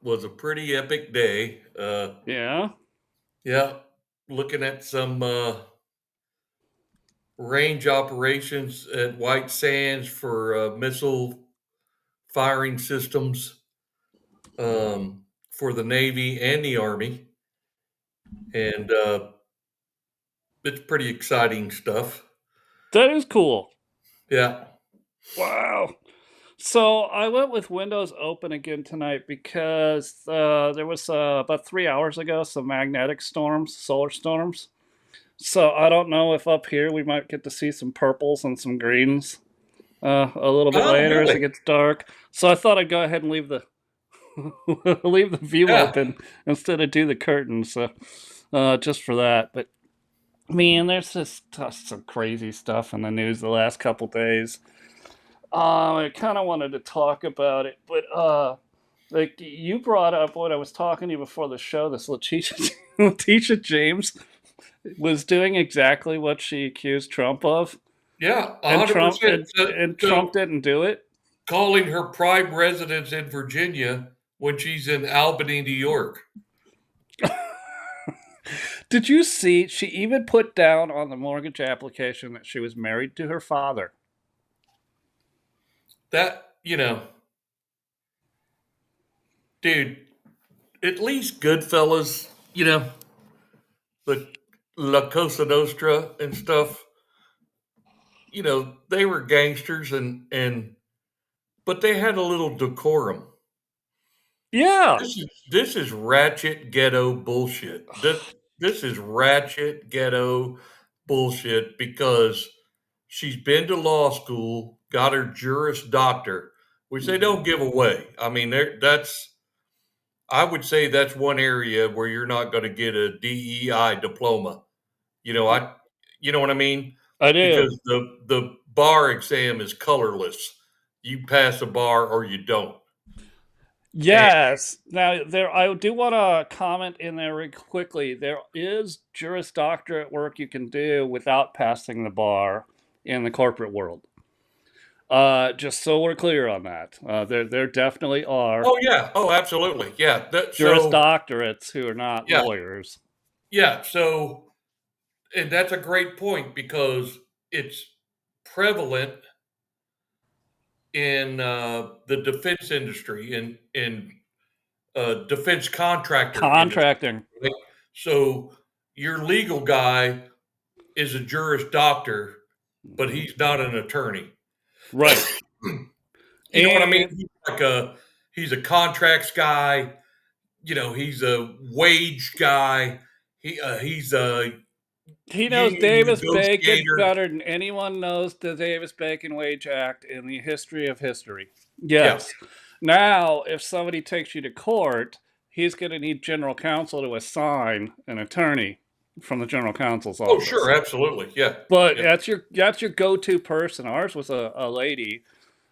was a pretty epic day. Yeah. Yeah, looking at some range operations at White Sands for missile firing systems for the Navy and the Army, and it's pretty exciting stuff. That is cool. Yeah. Wow. So I went with windows open again tonight because there was about 3 hours ago some magnetic storms, solar storms. So I don't know if up here we might get to see some purples and some greens a little bit Oh, later as it really? gets dark. So I thought I'd go ahead and leave the leave the view Yeah. open instead of do the curtains. So just for that, but man, there's just some crazy stuff in the news the last couple days. I kind of wanted to talk about it, but like you brought up when I was talking to you before the show, this Letitia Letitia James was doing exactly what she accused Trump of, Yeah, and 100%. Trump didn't do it. Calling her prime residence in Virginia when she's in Albany, New York. Did you see? She even put down on the mortgage application that she was married to her father. That, dude, at least Goodfellas, the La Cosa Nostra and stuff, they were gangsters and but they had a little decorum. Yeah. This is ratchet ghetto bullshit. This is ratchet ghetto bullshit because she's been to law school, got her Juris Doctor, which they don't give away. I mean, that's I would say that's one area where you're not going to get a DEI diploma. You know, I you know what I mean? I do. Because the bar exam is colorless. You pass a bar or you don't. And Yes. Now there, I do want to comment in there really quickly. There is Juris Doctorate work you can do without passing the bar in the corporate world. Just so we're clear on that, there definitely are oh yeah, oh absolutely, yeah. Juris Doctorates who are not Yeah, lawyers. yeah. And that's a great point because it's prevalent in the defense industry in defense contractor industry. Contracting. Right? So your legal guy is a Juris Doctor, but he's not an attorney. Right. You know what I mean? And He's a contracts guy. He's a wage guy. He's a he knows union Davis Bacon negotiator. better than anyone knows the Davis Bacon Wage Act in the history of history. Yeah. Yes. Now, if somebody takes you to court, he's going to need general counsel to assign an attorney from the general counsel's Oh, office. sure, absolutely, yeah, But yeah. that's your go-to person. Ours was a lady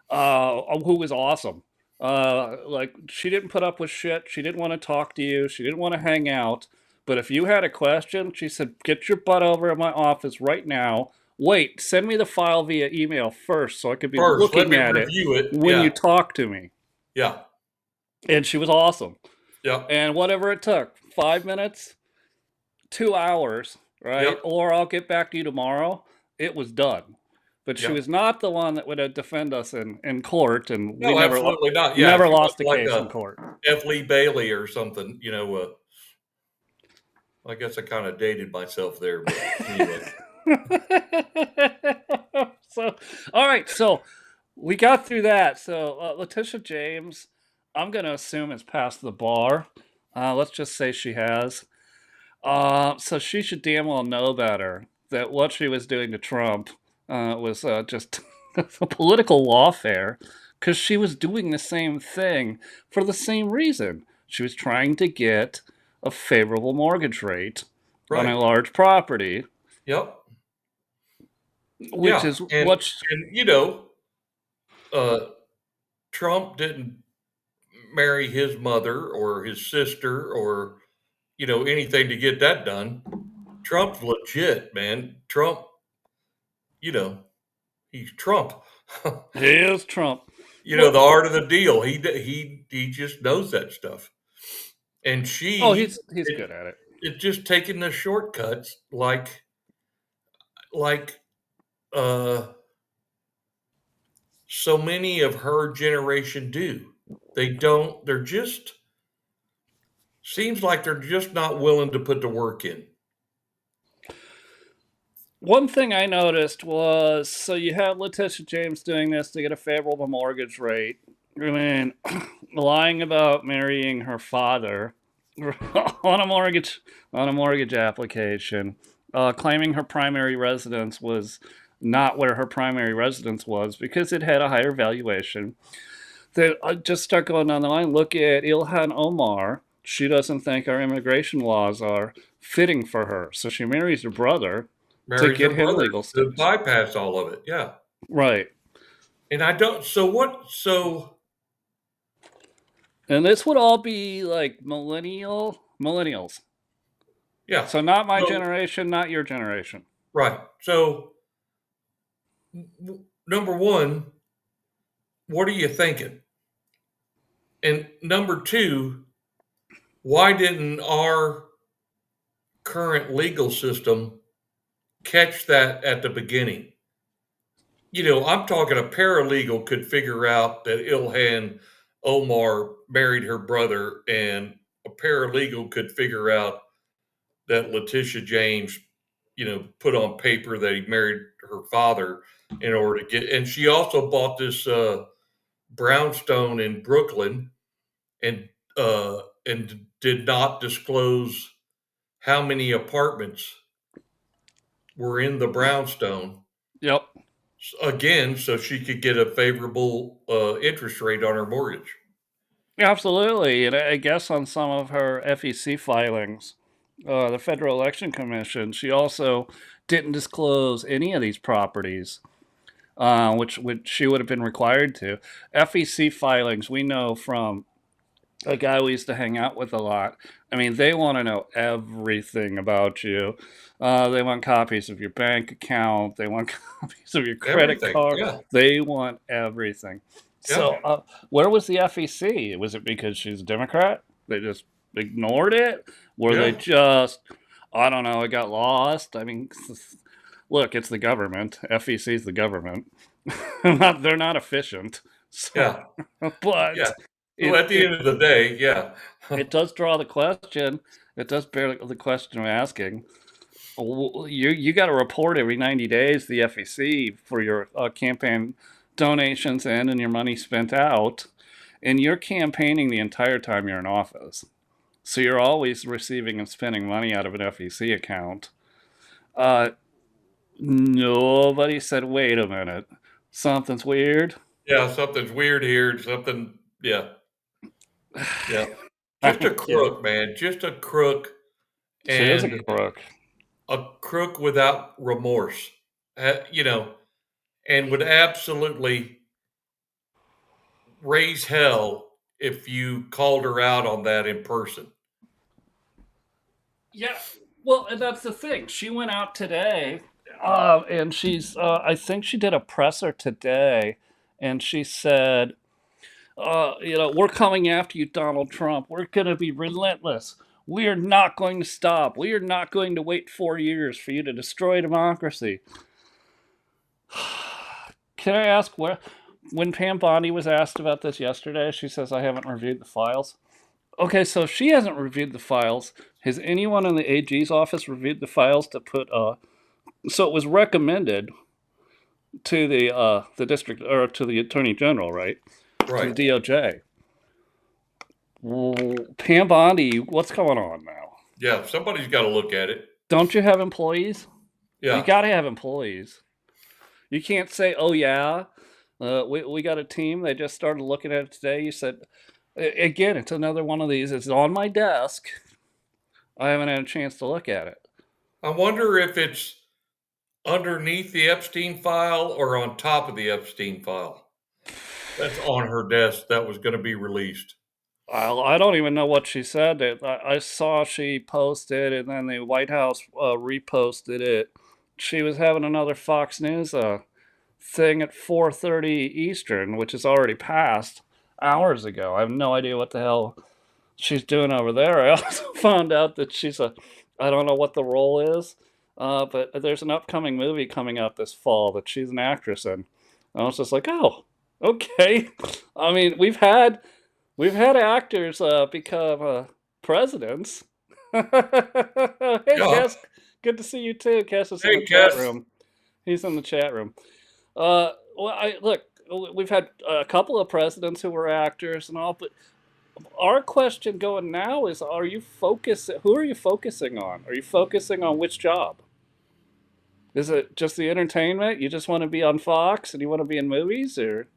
who was awesome. Like she didn't put up with shit. She didn't want to talk to you. She didn't want to hang out. But if you had a question, she said, "Get your butt over at my office right now. Wait, send me the file via email first, so I could be First, let looking me at it review it. when you Yeah, talk to me." yeah, And she was awesome. yeah, And whatever it took, 5 minutes, 2 hours, right? yep, Or I'll get back to you tomorrow. It was done. But she yep. was not the one that would defend us in court, and we No, absolutely not. Yeah, never she was lost a like case in a court. F. Lee Bailey or something. I guess I kind of dated myself there, but anyway. So, all right. So we got through that. So Letitia James, I'm going to assume has passed the bar. Let's just say she has. So she should damn well know better that what she was doing to Trump was just a political lawfare, because she was doing the same thing for the same reason. She was trying to get a favorable mortgage rate on Right. a large property, Yep. which Yeah, is and what. and uh, Trump didn't marry his mother or his sister or anything to get that done. Trump's legit, man. Trump, you know, he's Trump. Here's Trump. the Well, art of the deal. He just knows that stuff. And oh, she, he's it, good at it. it's just taking the shortcuts like uh, so many of her generation do. They don't. They're just seems like they're just not willing to put the work in. One thing I noticed was so you had Letitia James doing this to get a favorable mortgage rate. I mean, lying about marrying her father on a mortgage application, claiming her primary residence was not where her primary residence was because it had a higher valuation. They just start going down the line. Look at Ilhan Omar. She doesn't think our immigration laws are fitting for her, so she marries her brother to Marries her get him brother legal to status. bypass all of it. Yeah. Right. And I don't. So what? So And this would all be like millennials. yeah. So not my So generation, not your generation. right. So number one, what are you thinking? And number two, why didn't our current legal system catch that at the beginning? I'm talking a paralegal could figure out that Ilhan Omar married her brother, and a paralegal could figure out that Letitia James, put on paper that he married her father in order to get. And she also bought this brownstone in Brooklyn, and and did not disclose how many apartments were in the brownstone Yep. again, so she could get a favorable interest rate on her mortgage. Absolutely. And I guess on some of her FEC filings, the Federal Election Commission, she also didn't disclose any of these properties, which she would have been required to. FEC filings, we know from a guy we used to hang out with a lot. I mean, they want to know everything about you. They want copies of your bank account. They want copies of your credit Everything. card. Yeah. They want everything. Yeah. So, where was the FEC? Was it because she's a Democrat? They just ignored it? Were they Yeah. just, I don't know, it got lost? I mean, look, it's the government. FEC is the government. They're not efficient. So, Yeah. Yeah. but Well, it, at the it end of the day, yeah. it does draw the question. It does bear the question of asking. You got to report every 90 days the FEC for your campaign donations in and your money spent out, and you're campaigning the entire time you're in office. So you're always receiving and spending money out of an FEC account. Uh, Nobody said, "Wait a minute, something's weird." Yeah. Something's weird here. Something. Yeah. Yeah. I Just a get it. crook, man. Just a crook, She is a and crook. a crook without remorse. And would absolutely raise hell if you called her out on that in person. Yeah. Well, and that's the thing. She went out today, and I think she did a presser today, and she said, we're coming after you, Donald Trump. We're going to be relentless. We are not going to stop. We are not going to wait 4 years for you to destroy democracy. Can I ask when Pam Bondi was asked about this yesterday, she says, I haven't reviewed the files. Okay, so if she hasn't reviewed the files, has anyone in the AG's office reviewed the files to put so it was recommended to the district or to the attorney general, right? To the Right. DOJ. Well, Pam Bondi, what's going on now? Yeah. Somebody's got to look at it. Don't you have employees? You Yeah. got to have employees. You can't say, "Oh yeah, we got a team. They just started looking at it today." You said, again, it's another one of these. It's on my desk. I haven't had a chance to look at it. I wonder if it's underneath the Epstein file or on top of the Epstein file that's on her desk that was going to be released. I don't even know what she said. I saw she posted, and then the White House reposted it. She was having another Fox News thing at 4:30 Eastern, which is already passed hours ago. I have no idea what the hell she's doing over there. I also found out that I don't know what the role is, but there's an upcoming movie coming out this fall that she's an actress in. I was just like, oh, okay. I mean, we've had actors become presidents. Hey, Yeah. Cass, good to see you too. Cass is in the Hey, chat Cass. room. He's in the chat room. Well, I look. We've had a couple of presidents who were actors and all, but our question going now is: Are you focus? Who are you focusing on? Are you focusing on which job? Is it just the entertainment? You just want to be on Fox and you want to be in movies, or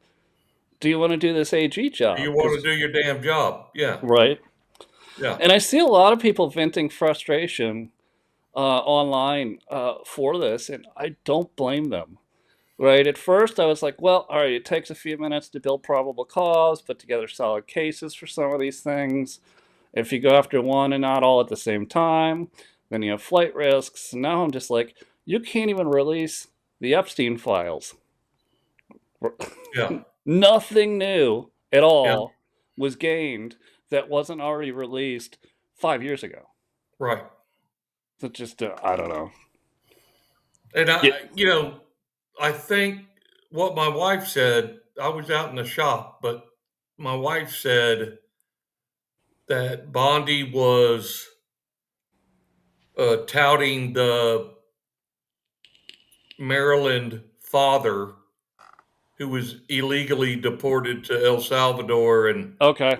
do you want to do this AG You job? want Because to do your damn job. Yeah. right, Yeah. and I see a lot of people venting frustration online for this, and I don't blame them. Right. At first, I was like, well, all right, it takes a few minutes to build probable cause, put together solid cases for some of these things. If you go after one and not all at the same time, then you have flight risks. Now I'm just like, you can't even release the Epstein files. Yeah. Nothing new at Yeah. all was gained that wasn't already released 5 years ago. Right. So just, I don't know. And Yeah. I think what my wife said, I was out in the shop, but my wife said that Bondi was touting the Maryland father who was illegally deported to El Salvador, and Okay.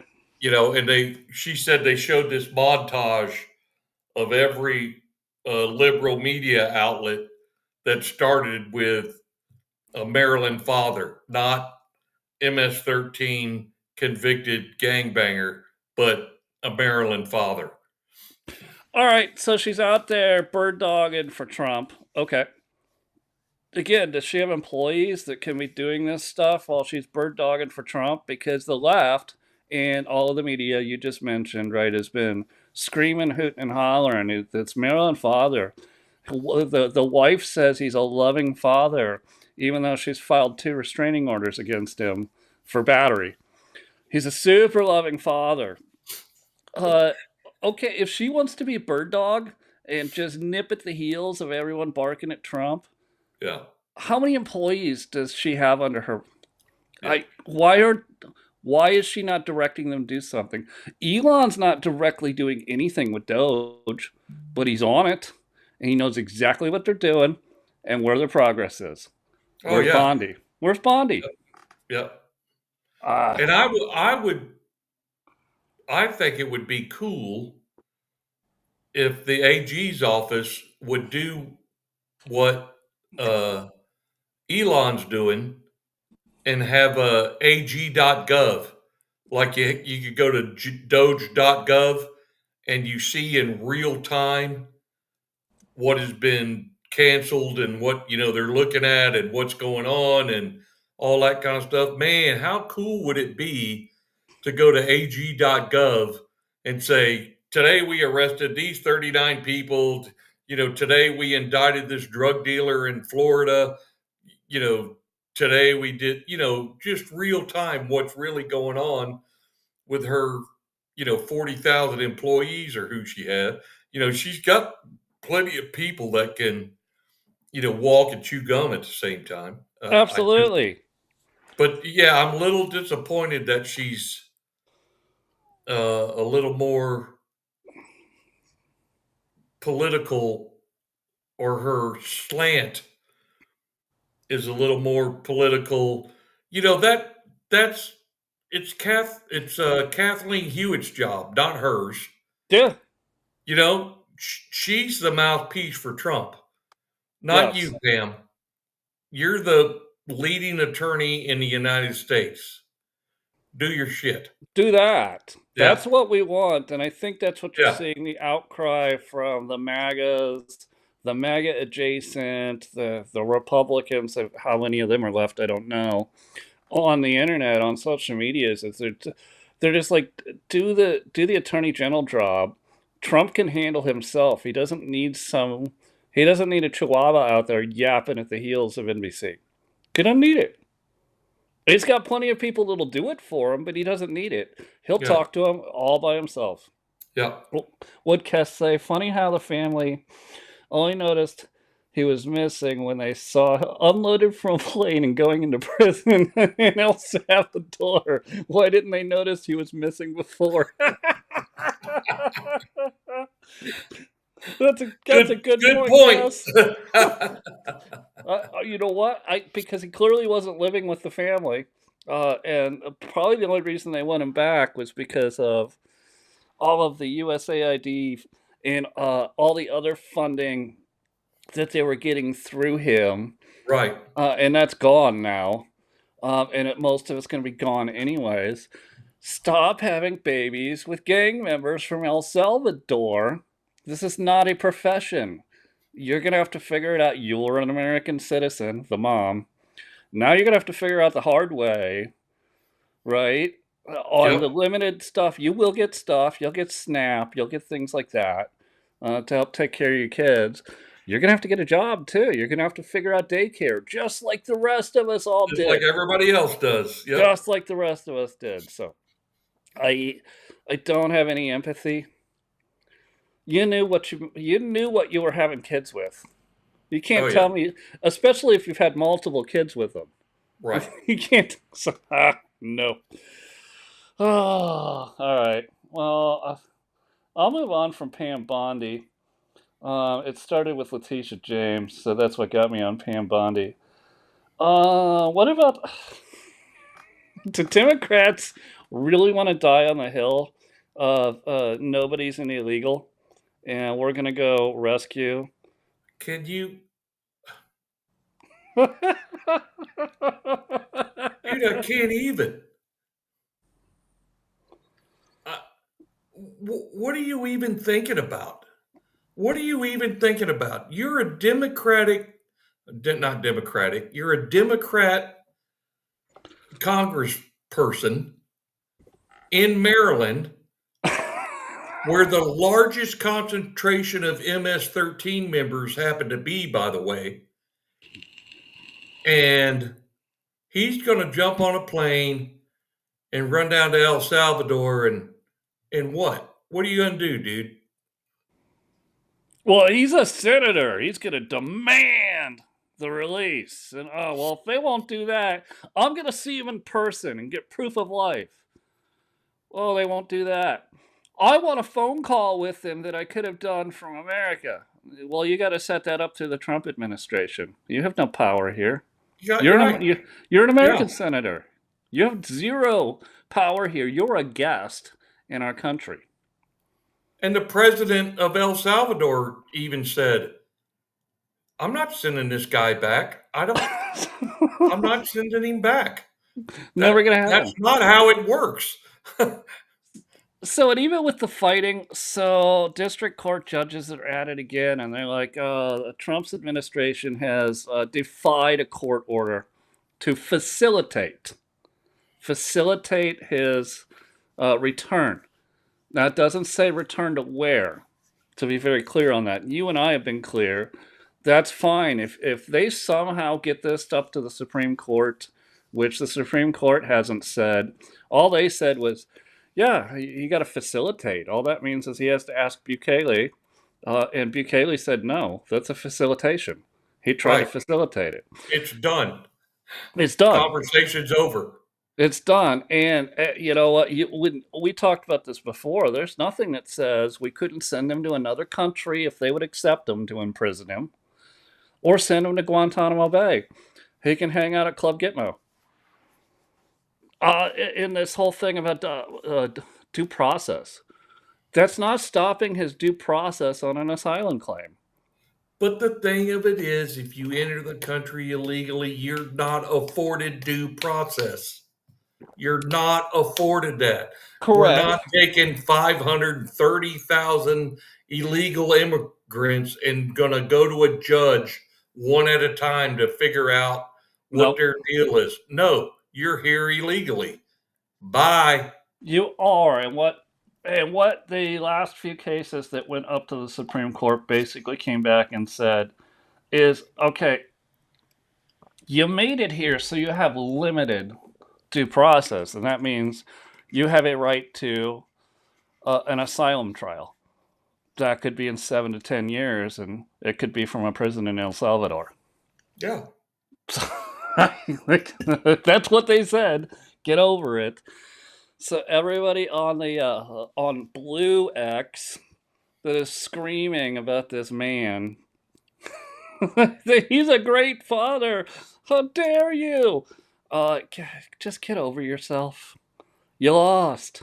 she said they showed this montage of every liberal media outlet that started with a Maryland father, not MS-13 convicted gangbanger, but a Maryland father. All right. So she's out there bird dogging for Trump. Okay. Again, does she have employees that can be doing this stuff while she's bird dogging for Trump? Because the left and all of the media you just mentioned, right, has been screaming, hooting, and hollering. It's Maryland father. The wife says he's a loving father, even though she's filed 2 restraining orders against him for battery. He's a super loving father. Uh, okay, if she wants to be a bird dog and just nip at the heels of everyone barking at Trump, Yeah, how many employees does she have under her? yeah. Why is she not directing them to do something? Elon's not directly doing anything with Doge, but he's on it and he knows exactly what they're doing and where their progress is. Oh Where's yeah, Bondi? Where's Bondi? yeah. Uh, And I think it would be cool if the AG's office would do what uh, Elon's doing and have a ag.gov. Like you could go to doge.gov and you see in real time what has been canceled and what they're looking at and what's going on and all that kind of stuff. Man, how cool would it be to go to ag.gov and say, today we arrested these 39 people, today we indicted this drug dealer in Florida, you know, today we did, just real time what's really going on with her, 40,000 employees or who she had. She's got plenty of people that can, walk and chew gum at the same time. Absolutely. But yeah, I'm a little disappointed that she's a little more political, or her slant is a little more political. That's it's Kathleen Hewitt's job, not hers. Yeah. She's the mouthpiece for Trump, not Yes. you, Pam. You're the leading attorney in the United States. Do your shit. Do that. Yeah, That's what we want, and I think that's what you're yeah. seeing the outcry from the MAGAs, the MAGA adjacent, the Republicans. How many of them are left, I don't know. On the internet, on social media, is they're just like do the attorney general job. Trump can handle himself. He doesn't need a chihuahua out there yapping at the heels of NBC. He doesn't need it. He's got plenty of people that'll do it for him, but he doesn't need it. He'll Yeah. talk to them all by himself. Yeah. What'd Kess say? Funny how the family only noticed he was missing when they saw unloaded from a plane and going into prison in El Salvador. Why didn't they notice he was missing before? That's a good Good point, point. Cass. You know what? Because he clearly wasn't living with the family, and probably the only reason they want him back was because of all of the USAID and all the other funding that they were getting through him, Right. and that's gone now, and most of it's going to be gone anyways. Stop having babies with gang members from El Salvador. This is not a profession. You're going to have to figure it out. You're an American citizen, the mom. Now you're going to have to figure out the hard way, right? On the Yep. limited stuff, you will get stuff. You'll get SNAP. You'll get things like that to help take care of your kids. You're going to have to get a job too. You're going to have to figure out daycare, just like the rest of us all Just like did. everybody else does. Yep. Just like the rest of us did. So I I don't have any empathy. You knew what you were having kids with. You Oh can't yeah. tell me, especially if you've had multiple kids with them. Right. You can't. So, no. Oh, all right. Well, I'll move on from Pam Bondi. It started with Letitia James, so that's what got me on Pam Bondi. What about do Democrats really want to die on the hill of nobody's an illegal, and we're gonna go rescue? Can you, Well, dude? I can't even. I, what are you even thinking about? What are you even thinking about? You're a Democratic, not Democratic. You're a Democrat congressperson in Maryland, where the largest concentration of MS-13 members happen to be, by the way. And he's going to jump on a plane and run down to El Salvador and what? What are you going to do, dude? he's a senator. He's gonna demand the release, and oh well, if they won't do that, I'm gonna see him in person and get proof of life. Well, they won't do that. I want a phone call with them that I could have done from America. Well, you got to set that up to the Trump administration. You have no power here. You're right. You're an Yeah. American senator. You have zero power here. You're a guest in our country. And the president of El Salvador even said, I'm not sending this guy back. I'm not sending him back. Never gonna That's happen. not how it works. So, and even with the fighting, so district court judges are at it again, and they're like, Trump's administration has defied a court order to facilitate his return. Now, it doesn't say return to where, to be very clear on that. You and I have been clear. That's fine. If they somehow get this up to the Supreme Court, which the Supreme Court hasn't said, all they said was, yeah, you got to facilitate. All that means is he has to ask Bukele, and Bukele said no. That's a facilitation. He tried to Right. facilitate it. It's done. It's done. Conversation's over. It's done. And you know what? We talked about this before. There's nothing that says we couldn't send him to another country if they would accept him to imprison him, or send him to Guantanamo Bay. He can hang out at Club Gitmo. In this whole thing about due process, that's not stopping his due process on an asylum claim. But the thing of it is, if you enter the country illegally, you're not afforded due process. You're not afforded that. We're not Correct. taking 530,000 illegal immigrants and going to go to a judge one at a time to figure out what Nope. their deal is. No, you're here illegally. Bye. You are, and what the last few cases that went up to the Supreme Court basically came back and said is, okay, You made it here, so you have limited due process, and that means you have a right to an asylum trial. That could be in 7 to 10 years, and it could be from a prison in El Salvador. Yeah. That's what they said. Get over it. So everybody on the on Blue X that is screaming about this man, he's a great father. How dare you? Just get over yourself. You lost.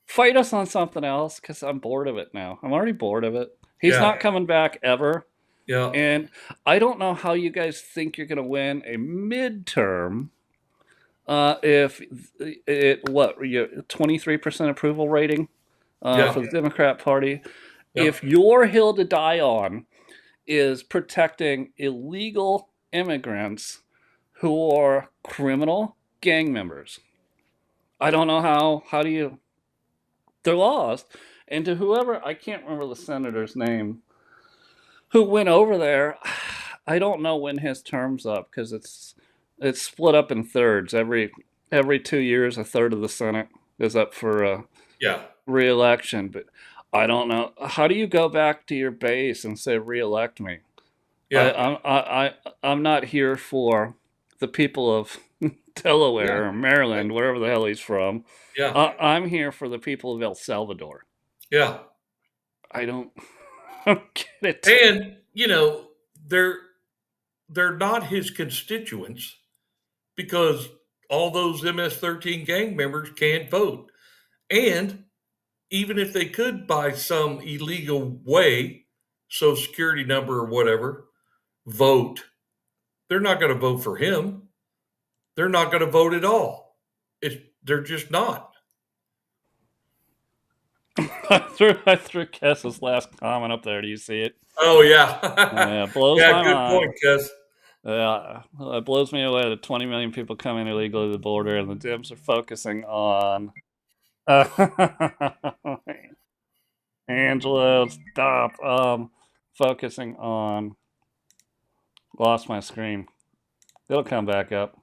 Fight us on something else, because I'm bored of it now. I'm already bored of it. He's Yeah. not coming back ever. Yeah. And I don't know how you guys think you're going to win a midterm if it, what, your 23% approval rating Yeah. for the Democrat Party. Yeah. If your hill to die on is protecting illegal immigrants who are criminal gang members, I don't know how do you, they're lost. And to whoever, I can't remember the senator's name, who went over there, I don't know when his term's up, because it's split up in thirds. Every 2 years, a third of the Senate is up for Yeah. re-election. But I don't know. How do you go back to your base and say re-elect me? Yeah. I'm not here for the people of Delaware or Maryland, wherever the hell he's from. Yeah. I'm here for the people of El Salvador. Yeah. I don't get it. And, they're not his constituents because all those MS-13 gang members can't vote. And even if they could, by some illegal way, Social Security number or whatever, vote, they're not going to vote for him. They're not going to vote at all. They're just not. I threw Kess's last comment up there. Do you see it? Oh yeah. Yeah, it blows Yeah, my good mind. point, Kess. Yeah, it blows me away that 20 million people coming illegally to the border, and the Dems are focusing on. Angelo, stop. Focusing on. Lost my screen. It'll come back up.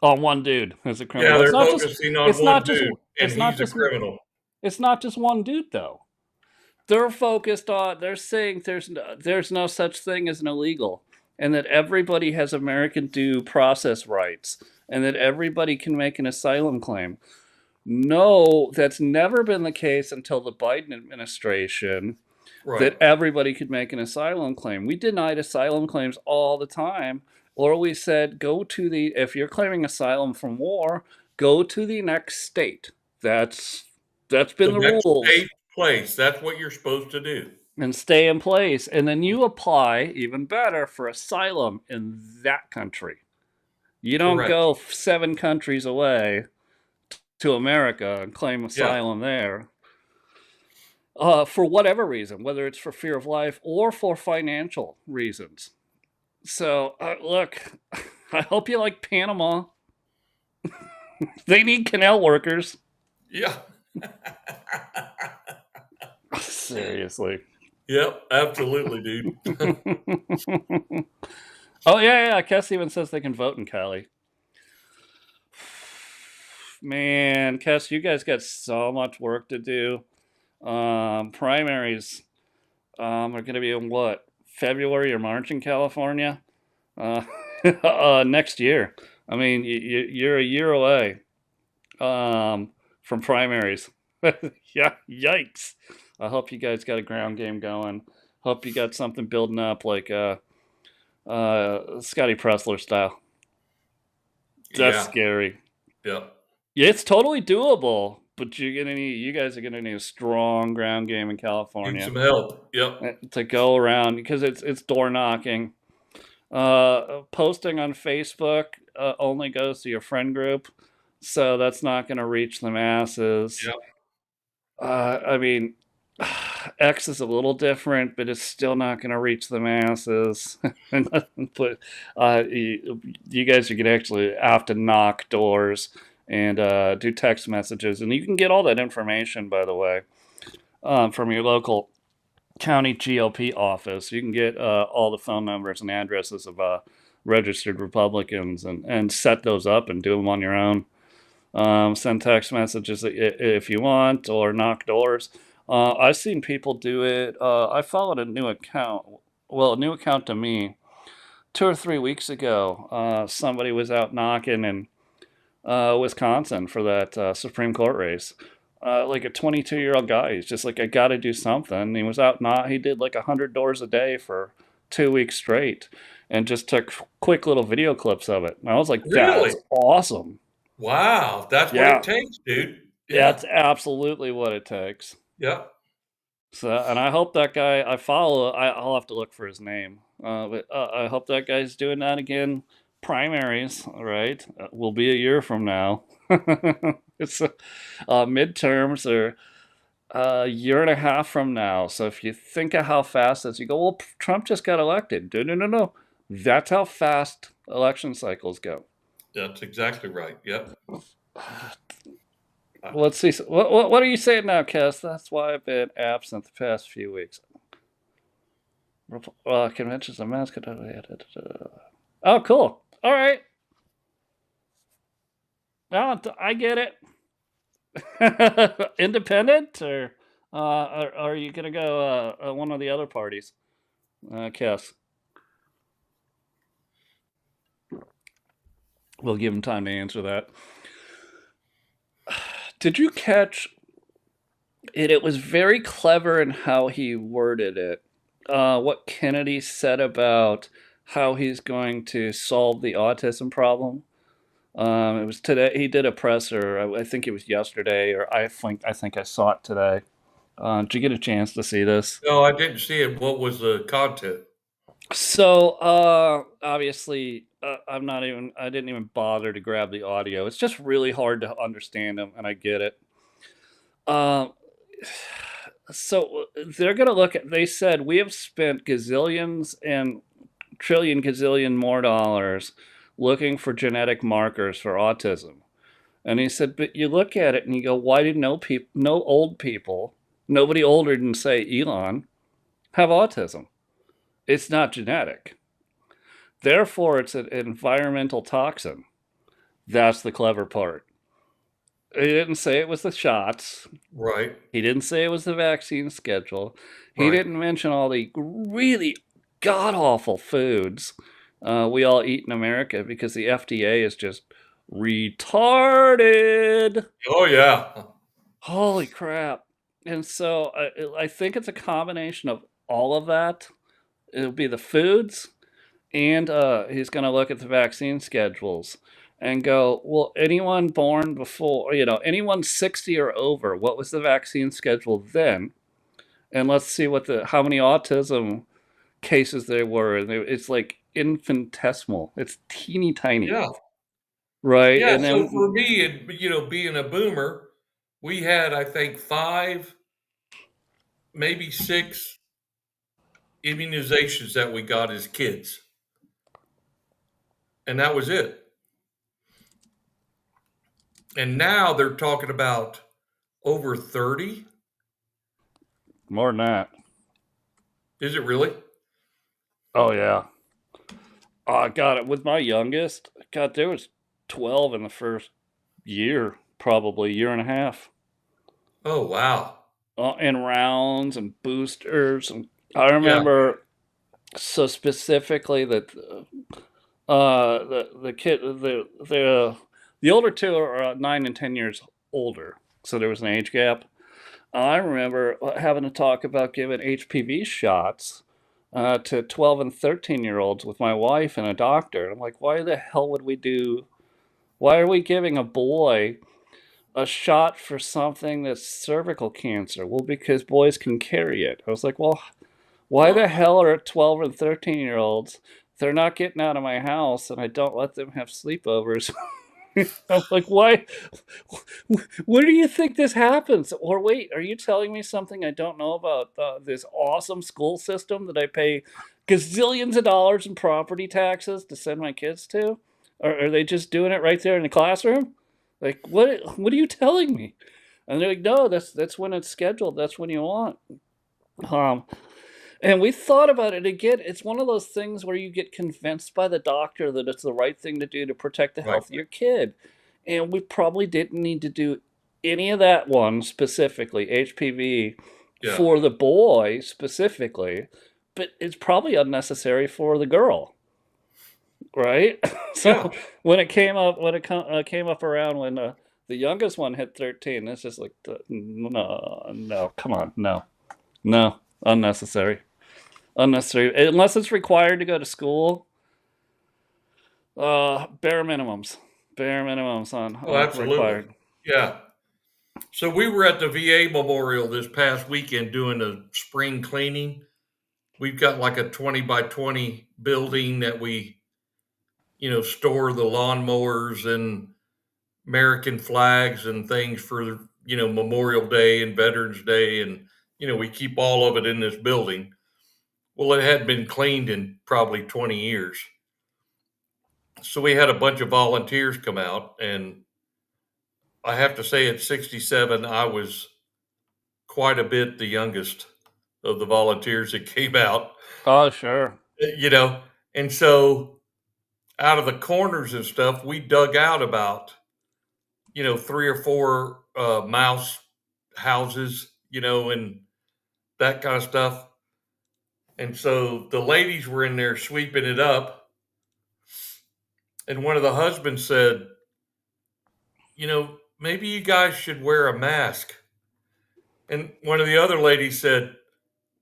On one dude who's a criminal. Yeah, It's they're not just. focusing on It's one not just. dude, and It's not he's a just. criminal. It's not just one dude though. They're focused on. They're saying there's no such thing as an illegal, and that everybody has American due process rights, and that everybody can make an asylum claim. No, that's never been the case until the Biden administration, Right. that everybody could make an asylum claim. We denied asylum claims all the time, or we said, if you're claiming asylum from war, go to the next state. That's been the next rules. safe place. That's what you're supposed to do. And stay in place. And then you apply, even better, for asylum in that country. You don't Correct. go 7 countries away to America and claim asylum there. For whatever reason, whether it's for fear of life or for financial reasons. So, look, I hope you like Panama. They need canal workers. Yeah. Seriously. Yep, absolutely, dude. Oh, yeah. Kess even says they can vote in Cali. Man, Kess, you guys got so much work to do. Primaries are going to be in what? February or March in California? Next year. I mean, you're a year away from primaries. Yeah, yikes. I hope you guys got a ground game going. Hope you got something building up like Scotty Pressler style. That's scary. Yeah. It's totally doable, but you guys are gonna need a strong ground game in California. Need some help. Yep. To go around, because it's door knocking. Posting on Facebook only goes to your friend group, so that's not going to reach the masses. Yep. I mean, X is a little different, but it's still not going to reach the masses. But you guys are going to actually have to knock doors and do text messages, and you can get all that information, by the way, from your local county GOP office. You can get all the phone numbers and addresses of registered Republicans and set those up and do them on your own. Send text messages if you want, or knock doors. I've seen people do it. I followed a new account. Well, a new account to me 2 or 3 weeks ago. Somebody was out knocking in Wisconsin for that Supreme Court race. Like a 22-year-old guy. He's just like, I got to do something. He was out He did like 100 doors a day for 2 weeks straight, and just took quick little video clips of it. And I was like, Really? that's awesome. Wow, that's what Yeah, it takes, dude. Yeah. that's absolutely what it takes. Yep. So, and I hope that guy I follow. I'll have to look for his name. But I hope that guy's doing that again. Primaries, right? Will be a year from now. It's midterms are a year and a half from now. So if you think of how fast as you go, well, Trump just got elected. No, no, no, no. That's how fast election cycles go. That's exactly right. Yep. Let's see. What are you saying now, Cass? That's why I've been absent the past few weeks. Conventions and mass. Oh, cool. All right. Oh, I get it. Independent, or are you gonna go one of the other parties? Cass. We'll give him time to answer that. Did you catch it? It was very clever in how he worded it. What Kennedy said about how he's going to solve the autism problem. It was today. He did a presser. I think it was yesterday, or I think I saw it today. Did you get a chance to see this? No, I didn't see it. What was the content? So obviously, I didn't even bother to grab the audio. It's just really hard to understand them, and I get it. Um, so they're going to look at. They said we have spent gazillions and trillion gazillion more dollars looking for genetic markers for autism. And he said, but you look at it and you go, why did no old people, nobody older than say Elon, have autism? It's not genetic. Therefore, it's an environmental toxin. That's the clever part. He didn't say it was the shots. Right. He didn't say it was the vaccine schedule. He Right. didn't mention all the really god awful foods we all eat in America, because the FDA is just retarded. Oh yeah. Holy crap. And so I think it's a combination of all of that. It'll be the foods, and he's going to look at the vaccine schedules and go, well, anyone born before, anyone 60 or over, what was the vaccine schedule then? And let's see how many autism cases there were. And it's like infinitesimal. It's teeny tiny, Yeah. right? Yeah. And So then for me, and being a boomer, we had, I think, 5, maybe 6 immunizations that we got as kids, and that was it. And now they're talking about over 30. more than that. Is it really? Oh yeah. I got it with my youngest. God, there was 12 in the first year, probably year and a half. Oh wow. And rounds and boosters. And I Yeah. remember so specifically that the kid the older two are 9 and 10 years older, so there was an age gap. I remember having to talk about giving HPV shots to 12 and 13-year-olds with my wife and a doctor. And I'm like, why the hell would we why are we giving a boy a shot for something that's cervical cancer? Well, because boys can carry it. I was like, well, why the hell are 12 and 13-year-olds? They're not getting out of my house, and I don't let them have sleepovers. I'm like, why? Where do you think this happens? Or wait, are you telling me something I don't know about this awesome school system that I pay gazillions of dollars in property taxes to send my kids to? Or are they just doing it right there in the classroom? Like, what are you telling me? And they're like, no, that's when it's scheduled. That's when you want. Um, And we thought about it again. It's one of those things where you get convinced by the doctor that it's the right thing to do to protect the Right. health of your kid. And we probably didn't need to do any of that one specifically, HPV, Yeah. for the boy specifically, but it's probably unnecessary for the girl, right? Yeah. So when it came up, came up around when the youngest one hit 13, it's just like, no, no, come on, no, no, unnecessary. Unnecessary, unless it's required to go to school. Bare minimums, bare minimums Oh, on absolutely. required. Yeah. So we were at the VA Memorial this past weekend doing a spring cleaning. We've got like a 20 by 20 building that we, store the lawnmowers and American flags and things for, Memorial Day and Veterans Day. And, we keep all of it in this building. Well, it hadn't been cleaned in probably 20 years. So we had a bunch of volunteers come out. And I have to say, at 67, I was quite a bit the youngest of the volunteers that came out, Oh, sure. you know. And so out of the corners and stuff, we dug out about, three or four mouse houses, and that kind of stuff. And so the ladies were in there sweeping it up. And one of the husbands said, maybe you guys should wear a mask. And one of the other ladies said,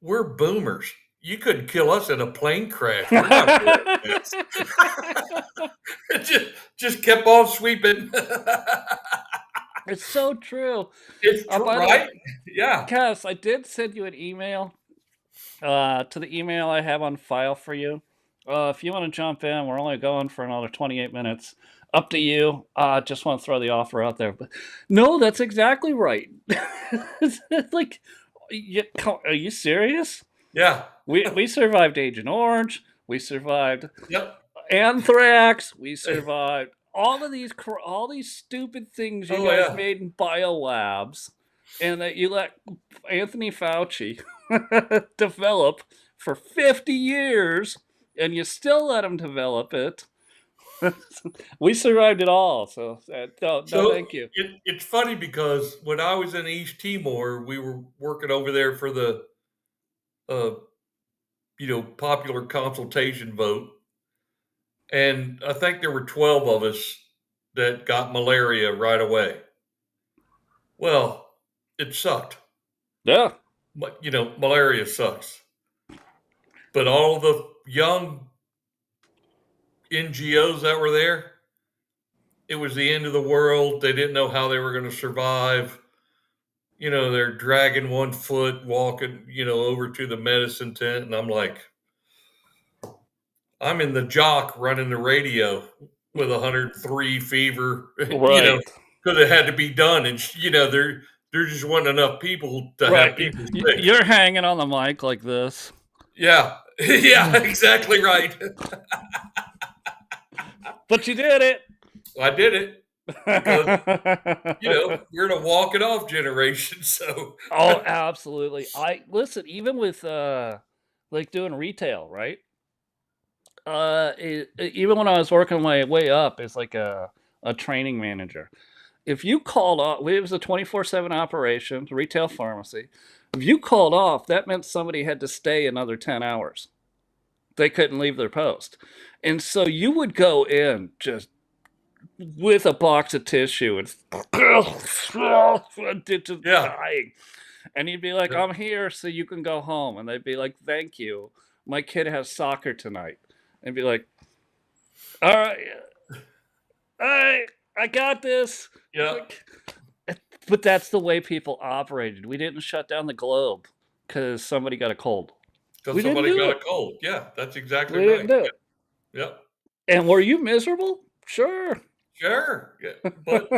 we're boomers. You couldn't kill us in a plane crash. We're not wearing masks. It just kept on sweeping. It's so true. It's true, By the way, right? Yeah. Cass, I did send you an email to the email I have on file for you. If you want to jump in, we're only going for another 28 minutes. Up to you. Just want to throw the offer out there. But no, that's exactly right. It's like, are you serious? Yeah. We survived Agent Orange. We survived Yep. anthrax. We survived all these stupid things you Oh, guys yeah. made in biolabs, and that you let Anthony Fauci develop for 50 years, and you still let him develop it. We survived it all. So no, So thank you. it's funny because when I was in East Timor, we were working over there for the, uh, popular consultation vote. And I think there were 12 of us that got malaria right away. Well, it sucked. Yeah. But, malaria sucks. But all the young NGOs that were there, it was the end of the world. They didn't know how they were going to survive. They're dragging one foot, walking, over to the medicine tent. And I'm like, I'm in the jock running the radio with 103 fever, Right. because it had to be done. And, there just wasn't enough people to have Right. people sick. You're hanging on the mic like this. Yeah. Yeah, exactly right. But you did it. I did it because, we're in a walk it off generation. So, Oh, absolutely. I listen, even with like doing retail, right? Even when I was working my way up as like a training manager, if you called off, it was a 24/7 operation, retail pharmacy. If you called off, that meant somebody had to stay another 10 hours. They couldn't leave their post. And so you would go in just with a box of tissue and just yeah. dying. And you'd be like, I'm here so you can go home. And they'd be like, thank you. My kid has soccer tonight. And be like, all right, I got this. Yeah. But that's the way people operated. We didn't shut down the globe because somebody got a cold. Because We didn't somebody do got a it. cold. Yeah, that's exactly We didn't right. do it. Yep. And were you miserable? Sure. Sure. Yeah. But,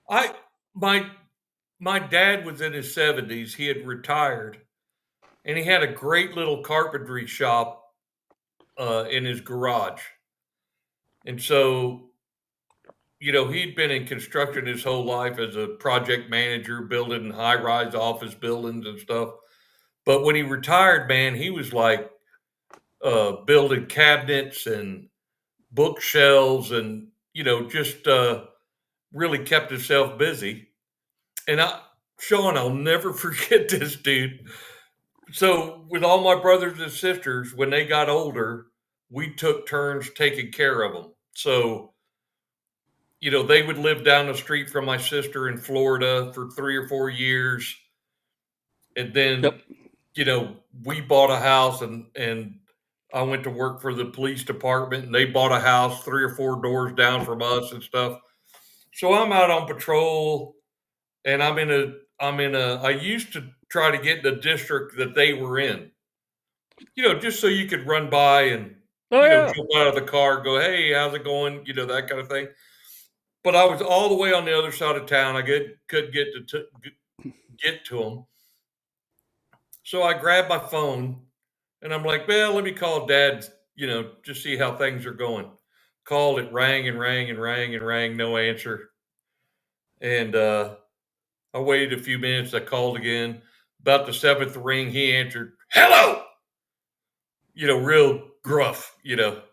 I my my dad was in his 70s. He had retired, and he had a great little carpentry shop in his garage. And so, he'd been in construction his whole life as a project manager, building high-rise office buildings and stuff. But when he retired, man, he was like building cabinets and bookshelves and, just really kept himself busy. And Sean, I'll never forget this dude. So, with all my brothers and sisters, when they got older, we took turns taking care of them. So, they would live down the street from my sister in Florida for 3 or 4 years. And Yep. then, we bought a house and I went to work for the police department and they bought a house 3 or 4 doors down from us and stuff. So I'm out on patrol and I used to try to get in the district that they were in, just so you could run by and, Oh yeah. jump out of the car, go, hey, how's it going? That kind of thing. But I was all the way on the other side of town. Couldn't get to them. So I grabbed my phone and I'm like, well, let me call dad, just see how things are going. Called, it rang and rang and rang and rang, no answer. And I waited a few minutes. I called again. About the seventh ring, he answered, hello, real gruff, Yep.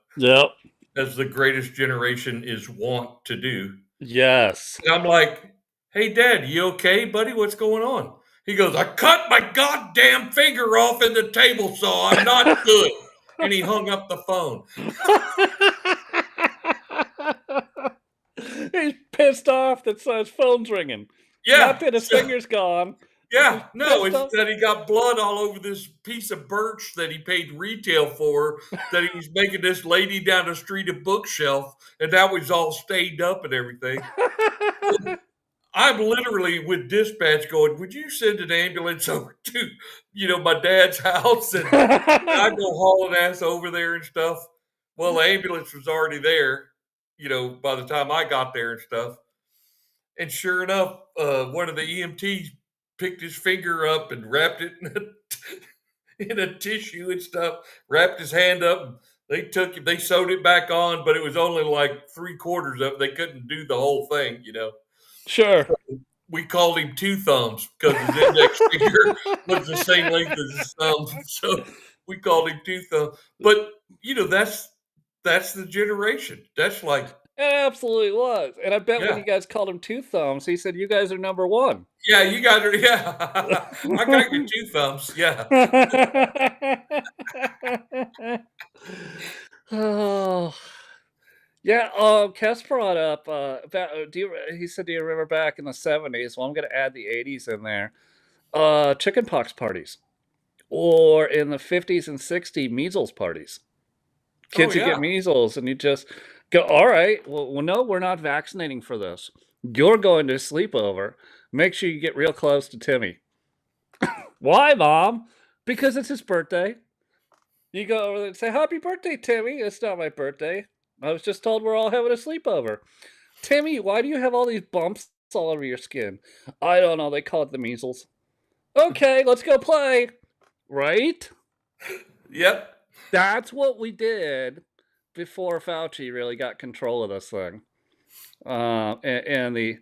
as the greatest generation is wont to do. Yes. And I'm like, hey, Dad, you okay, buddy? What's going on? He goes, I cut my goddamn finger off in the table saw. I'm not good. And he hung up the phone. He's pissed off that his phone's ringing. Yeah. Not that his finger's gone. He's Yeah. just No, pissed it's off. that he got blood all over this piece of birch that he paid retail for, that he was making this lady down the street a bookshelf, and that was all stained up and everything. I'm literally with dispatch going, would you send an ambulance over to, my dad's house? And I go hauling ass over there and stuff. Well, the ambulance was already there, by the time I got there and stuff. And sure enough, one of the EMTs picked his finger up and wrapped it in a tissue and stuff, wrapped his hand up. And they sewed it back on, but it was only like 3/4 of it. They couldn't do the whole thing. Sure. We called him Two Thumbs because his index finger was the same length as his thumb. So we called him Two Thumbs. But that's the generation. That's like, It absolutely was. And I bet when yeah, you guys called him Two Thumbs, he said, you guys are number one. yeah, you guys are, yeah. I got your two thumbs. Yeah. Oh. Yeah, Kes brought up, he said, "Do you remember back in the '70s?" Well, I'm gonna add the '80s in there. Chickenpox parties, or in the '50s and '60s, measles parties. Oh Kids would get yeah. measles, and you just go, "Alright, well, no, we're not vaccinating for this. You're going to a sleepover. Make sure you get real close to Timmy." "Why, Mom?" "Because it's his birthday." You go over there and say, "Happy birthday, Timmy." "It's not my birthday. I was just told we're all having a sleepover." "Timmy, why do you have all these bumps all over your skin?" "I don't know. They call it the measles." "Okay, let's go play." Right? Yep. That's what we did before Fauci really got control of this thing. And the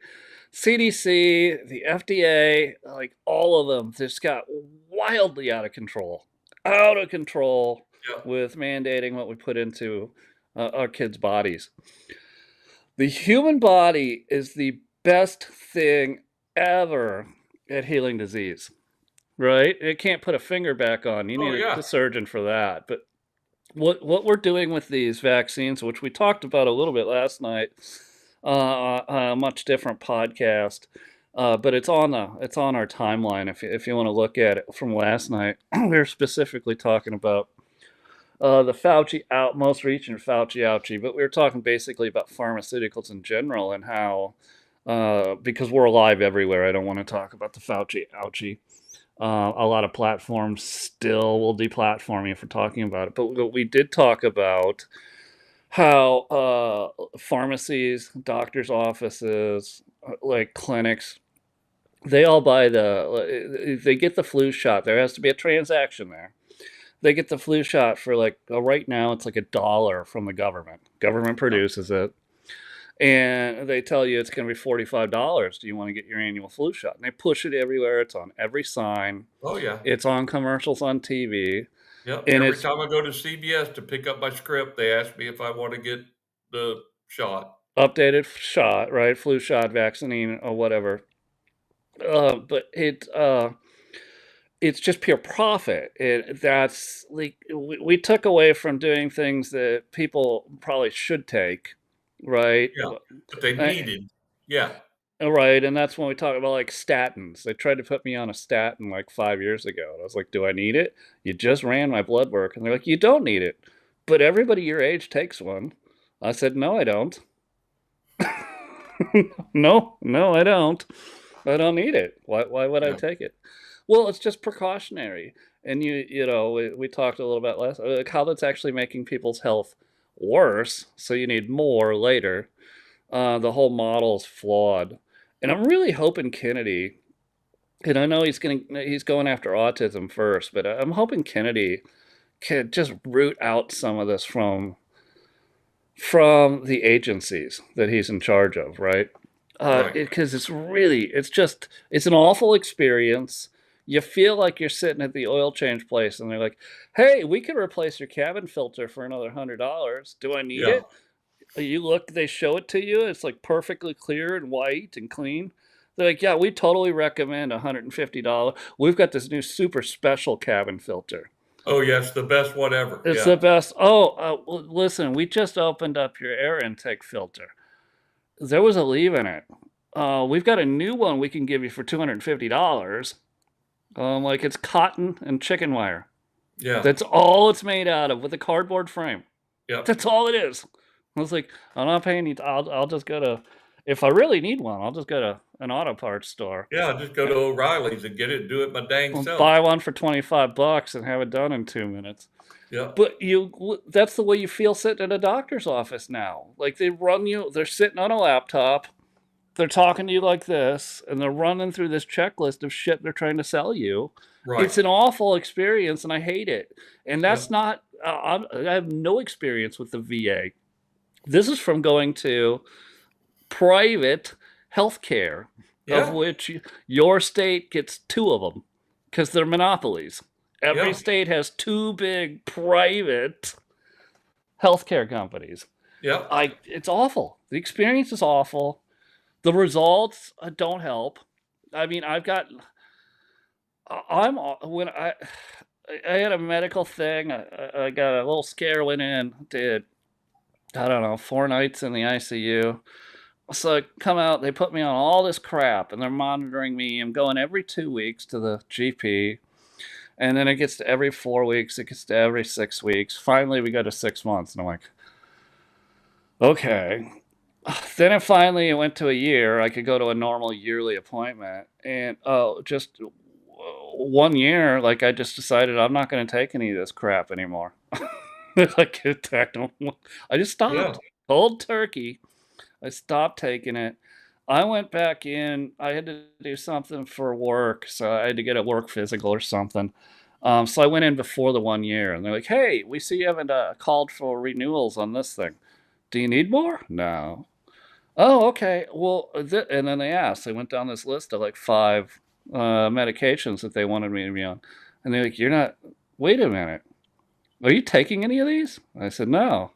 CDC, the FDA, like all of them, just got wildly out of control Yep. with mandating what we put into our kids' bodies. The human body is the best thing ever at healing disease, right? It can't put a finger back on. You Oh need a yeah. surgeon for that. But what we're doing with these vaccines, which we talked about a little bit last night, on a much different podcast, but it's on our timeline. If you want to look at it from last night, we were specifically talking about the Fauci out, most recent Fauci ouchie, but we were talking basically about pharmaceuticals in general and how, because we're alive everywhere, I don't want to talk about the Fauci ouchie. A lot of platforms still will deplatform you for talking about it, but we did talk about how pharmacies, doctors' offices, like clinics, they all buy they get the flu shot. There has to be a transaction there. They get the flu shot for like right now it's like $1 from the government. Government Yep. produces it, and they tell you it's gonna be $45. Do you wanna get your annual flu shot? And they push it everywhere, it's on every sign, Oh, yeah. it's on commercials on TV, Yep, and every it's time I go to CVS to pick up my script, they ask me if I wanna get the shot. updated shot, right? Flu shot, vaccine, or whatever. But it's just pure profit. That's like we took away from doing things that people probably should take, right? Yeah, but they Uh, needed. Yeah. right, and that's when we talk about like statins. They tried to put me on a statin like 5 years ago, and I was like, "Do I need it? You just ran my blood work," and they're like, "You don't need it, but everybody your age takes one." I said, "No, I don't. No, no, I don't. I don't need it. Why would I Yeah. take it?" Well, it's just precautionary, and we talked a little bit last like how that's actually making people's health worse, so you need more later. The whole model's flawed, and I'm really hoping Kennedy, and I know he's going after autism first, but I'm hoping Kennedy can just root out some of this from the agencies that he's in charge of, right? Right. Because it's an awful experience. You feel like you're sitting at the oil change place, and they're like, "Hey, we could replace your cabin filter for another $100. Do I need Yeah. it?" You look, they show it to you. It's like perfectly clear and white and clean. They're like, "Yeah, we totally recommend $150. We've got this new super special cabin filter. Oh, yes, the best one ever. It's Yeah. the best." Oh, listen, we just opened up your air intake filter. There was a leave in it. We've got a new one we can give you for $250. Like it's cotton and chicken wire. Yeah. That's all it's made out of with a cardboard frame. Yep. That's all it is. I was like, I'm not paying you. I'll just go to, if I really need one, I'll just go to an auto parts store Yeah, just go to O'Reilly's and get it and do it my dang and self. buy one for $25 and have it done in 2 minutes. Yep. But that's the way you feel sitting at a doctor's office now. Like they're sitting on a laptop, they're talking to you like this, and they're running through this checklist of shit they're trying to sell you. Right. It's an awful experience, and I hate it. And that's Yep. not. I have no experience with the VA. This is from going to private healthcare, of Yeah. which your state gets two of them because they're monopolies. Every Yeah. state has two big private healthcare companies. Yep. It's awful. The experience is awful. The results don't help. I mean, when I had a medical thing. I got a little scare. Went in, did I don't know 4 nights in the ICU. So I come out. They put me on all this crap, and they're monitoring me. I'm going every 2 weeks to the GP, and then it gets to every 4 weeks. It gets to every 6 weeks. Finally, we go to 6 months, and I'm like, okay. Then it went to a year. I could go to a normal yearly appointment, and just 1 year, like I just decided I'm not going to take any of this crap anymore. Like I just Yeah. stopped cold turkey. I stopped taking it. I went back in. I had to do something for work, so I had to get a work physical or something. So I went in before the 1 year, and they're like, "Hey, we see you haven't called for renewals on this thing. Do you need more?" No. Oh, okay. Well, and then they asked. They went down this list of like five medications that they wanted me to be on, and they're like, "You're not. Wait a minute. Are you taking any of these?" I said, "No."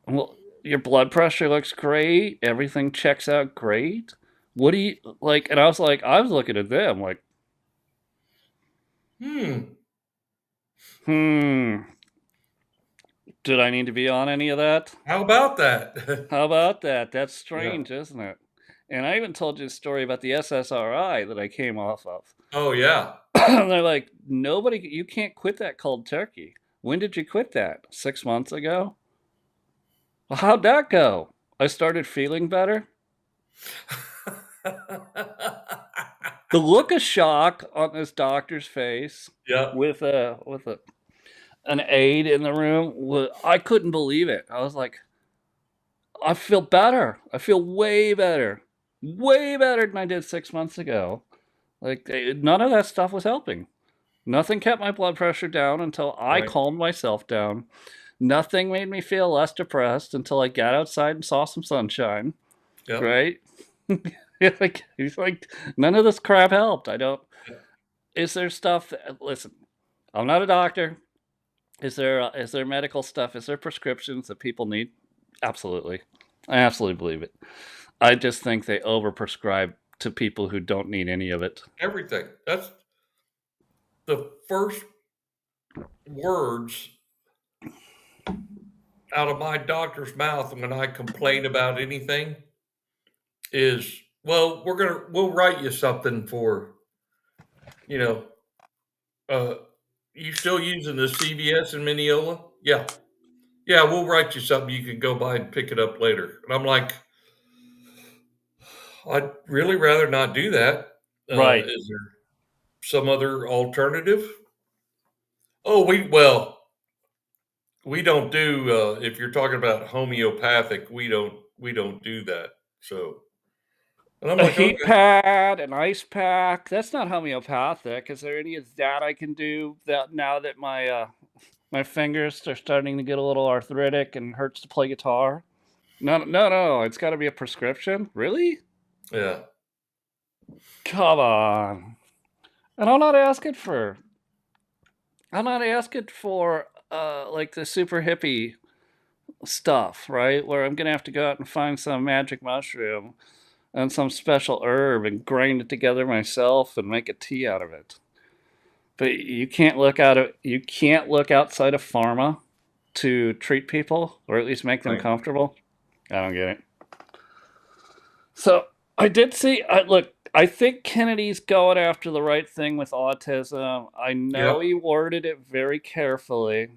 Well, your blood pressure looks great. Everything checks out great. What do you like? And I was looking at them like, Hmm. hmm, did I need to be on any of that? How about that? How about that? That's Yeah. strange, isn't it? And I even told you a story about the SSRI that I came off of. Oh, yeah. They're like, nobody, you can't quit that cold turkey. When did you quit that? 6 months ago? Well, how'd that go? I started feeling better. The look of shock on this doctor's face Yep. with an aide in the room, I couldn't believe it. I was like, I feel better. I feel way better than I did 6 months ago. Like none of that stuff was helping. Nothing kept my blood pressure down until I Right. calmed myself down. Nothing made me feel less depressed until I got outside and saw some sunshine, Yep. right? He's like, none of this crap helped. I don't. Yep. Is there stuff that, listen, I'm not a doctor. Is there medical stuff? Is there prescriptions that people need? Absolutely. I absolutely believe it. I just think they overprescribe to people who don't need any of it. Everything. That's the first words out of my doctor's mouth when I complain about anything is, "Well, we'll write you something for, you know, uh, you still using the CVS in Mineola? Yeah. Yeah, we'll write you something. You can go by and pick it up later." And I'm like, "I'd really rather not do that. Right. Is there some other alternative?" Oh, we don't do, if you're talking about homeopathic, we don't do that. So, and I'm A like, heat "Okay." pad, an ice pack, that's not homeopathic. Is there any of that I can do that now that my fingers are starting to get a little arthritic and hurts to play guitar? No, no, no, it's gotta be a prescription? Really? Yeah. Come on. And I'm not asking for, like, the super hippie stuff, right? Where I'm gonna have to go out and find some magic mushroom and some special herb and grind it together myself and make a tea out of it. But you can't look outside of pharma to treat people or at least make them Right. comfortable. I don't get it. So I did see. Look, I think Kennedy's going after the right thing with autism. I know Yep. he worded it very carefully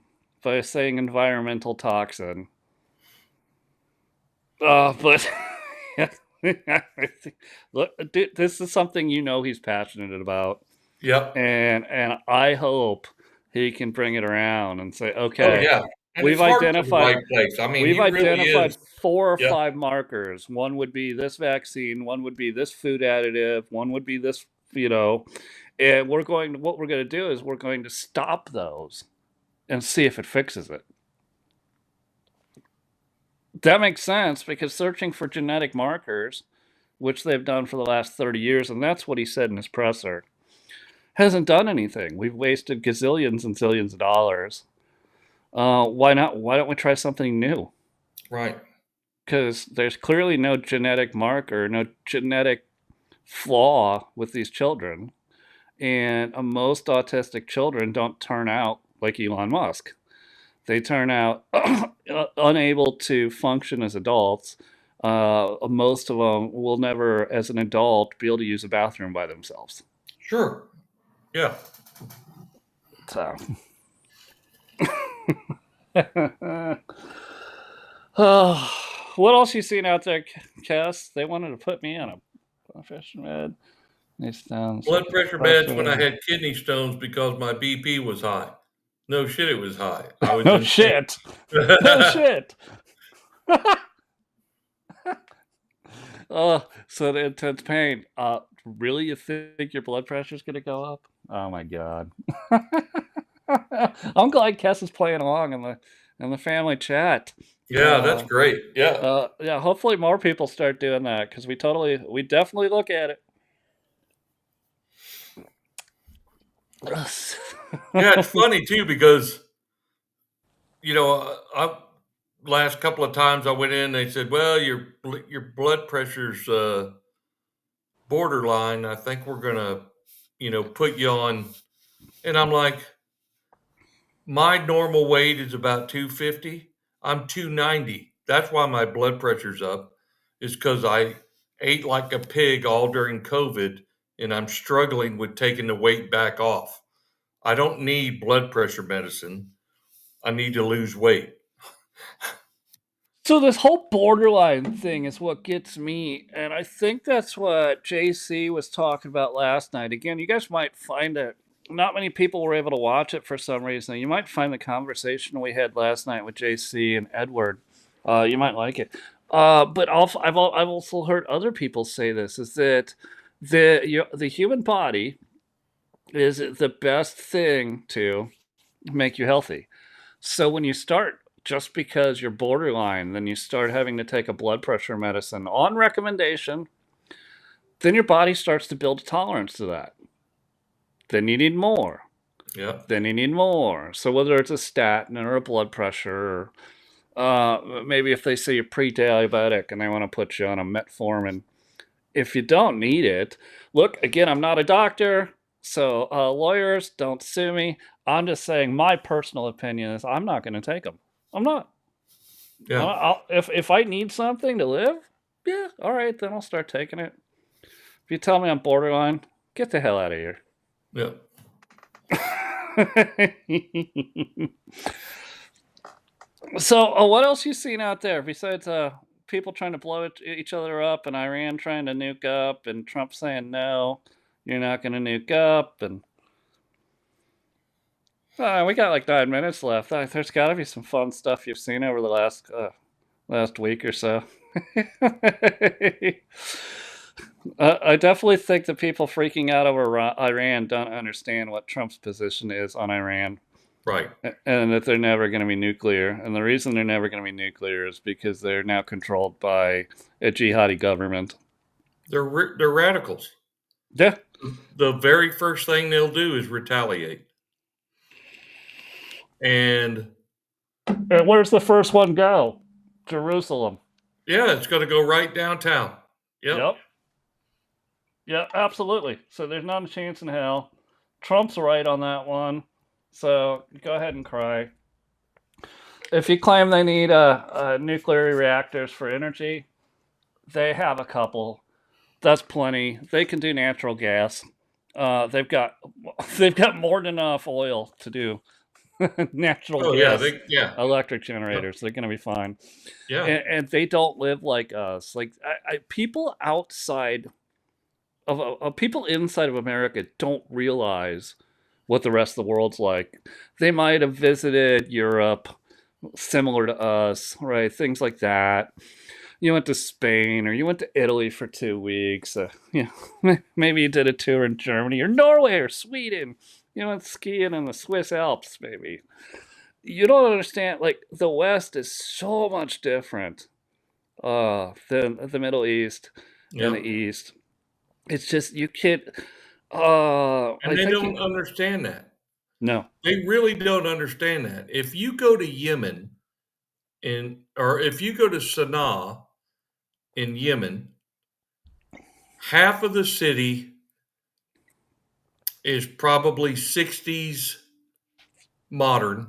by saying environmental toxin. But look, dude, this is something he's passionate about, Yep. and I hope he can bring it around and say, Oh, okay, yeah. And we've his heart's in the identified right place. I mean, we've he really is. identified 4 or 5 Yeah. markers. One would be this vaccine, one would be this food additive, one would be this, you know, and what we're going to do is we're going to stop those and see if it fixes it. That makes sense because searching for genetic markers, which they've done for the last 30 years, and that's what he said in his presser, hasn't done anything. We've wasted gazillions and zillions of dollars. Why not? Why don't we try something new? Right. Because there's clearly no genetic marker, no genetic flaw with these children. And most autistic children don't turn out like Elon Musk. They turn out unable to function as adults. Most of them will never, as an adult, be able to use a bathroom by themselves. Sure. Yeah. So, oh, what else you seen out there, Cass? They wanted to put me on a professional med. These sounds Blood like a pressure meds when I pressure. had kidney stones because my BP was high. No shit, it was high. I was No in pain. shit. No shit. Oh, so the intense pain. Really, you think your blood pressure's gonna go up? Oh my god. I'm glad Cass is playing along in the family chat. Yeah, that's great. Yeah. Yeah, hopefully more people start doing that because we definitely look at it. Yeah, it's funny too because, you know, last couple of times I went in, they said, "Well, your blood pressure's, borderline. I think we're gonna, put you on." And I'm like, "My normal weight is about 250. I'm 290. That's why my blood pressure's up, is because I ate like a pig all during COVID, and I'm struggling with taking the weight back off. I don't need blood pressure medicine. I need to lose weight." So this whole borderline thing is what gets me, and I think that's what JC was talking about last night. Again, you guys might find it. Not many people were able to watch it for some reason. You might find the conversation we had last night with JC and Edward. You might like it. But I've also heard other people say this: is that the human body is the best thing to make you healthy. So when you start just because you're borderline, then you start having to take a blood pressure medicine on recommendation, then your body starts to build a tolerance to that. Then you need more. Yeah. Then you need more. So whether it's a statin or a blood pressure, or maybe if they say you're pre-diabetic and they want to put you on a metformin, if you don't need it, look, again, I'm not a doctor, so lawyers don't sue me. I'm just saying my personal opinion is I'm not going to take them. I'm not. Yeah. If I need something to live, yeah, all right, then I'll start taking it. If you tell me I'm borderline, get the hell out of here. Yeah. So, what else you seen out there besides people trying to blow each other up, and Iran trying to nuke up, and Trump saying no, you're not going to nuke up, and we got like 9 minutes left. There's got to be some fun stuff you've seen over the last week or so. I definitely think the people freaking out over Iran don't understand what Trump's position is on Iran. Right. And that they're never going to be nuclear. And the reason they're never going to be nuclear is because they're now controlled by a jihadi government. They're radicals. Yeah. The very first thing they'll do is retaliate. And where's the first one go? Jerusalem. Yeah, it's going to go right downtown. Yep. Yeah, absolutely. So there's not a chance in hell. Trump's right on that one. So go ahead and cry. If you claim they need nuclear reactors for energy, they have a couple. That's plenty. They can do natural gas. They've got more than enough oil to do natural gas. Electric generators. They're going to be fine. Yeah, and they don't live like us. Like people outside of people inside of America don't realize what the rest of the world's like. They might have visited Europe, similar to us, right? Things like that. You went to Spain or you went to Italy for 2 weeks. Maybe you did a tour in Germany or Norway or Sweden. You went skiing in the Swiss Alps, maybe. You don't understand, like, the West is so much different than the Middle East and the East. It's just, you can't... and they don't understand that. No. They really don't understand that. If you go to Yemen, or if you go to Sana'a in Yemen, half of the city is probably 60s modern.